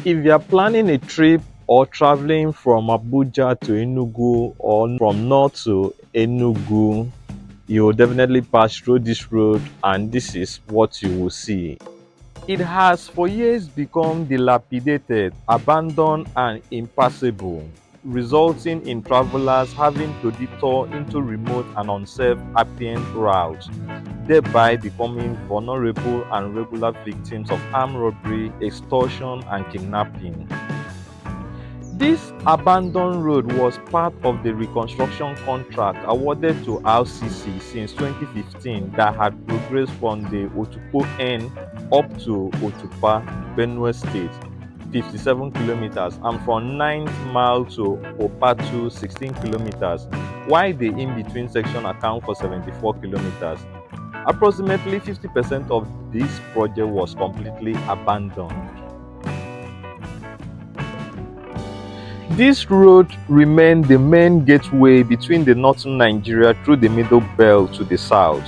If you are planning a trip or traveling from Abuja to Enugu or from north to Enugu, you will definitely pass through this road, and this is what you will see. It has for years become dilapidated, abandoned and impassable, resulting in travelers having to detour into remote and unsafe apparent routes, thereby becoming vulnerable and regular victims of armed robbery, extortion and kidnapping. This abandoned road was part of the reconstruction contract awarded to RCC since 2015 that had progressed from the Otukpo end up to Otupa, Benue State, 57 kilometers, and from 9th mile to Opatu, 16 kilometers, while the in-between section accounts for 74 kilometers. Approximately 50% of this project was completely abandoned. This road remained the main gateway between the northern Nigeria through the Middle Belt to the south.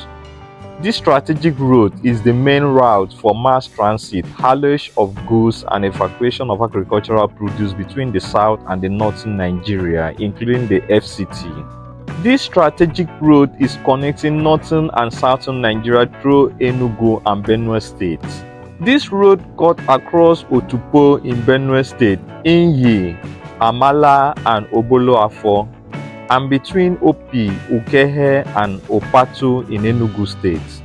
This strategic road is the main route for mass transit, haulage of goods, and evacuation of agricultural produce between the south and the northern Nigeria, including the FCT. This strategic road is connecting northern and southern Nigeria through Enugu and Benue states. This road cut across Otukpo in Benue State, Inyi, Amala and Obolo-Afo, and between Opi, Ukehe and Opatu in Enugu State.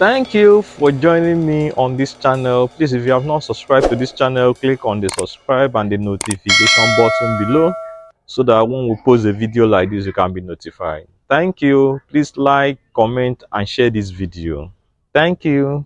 Thank you for joining me on this channel. Please, if you have not subscribed to this channel, click on the subscribe and the notification button below so that when we post a video like this, you can be notified. Thank you. Please like, comment, and share this video. Thank you.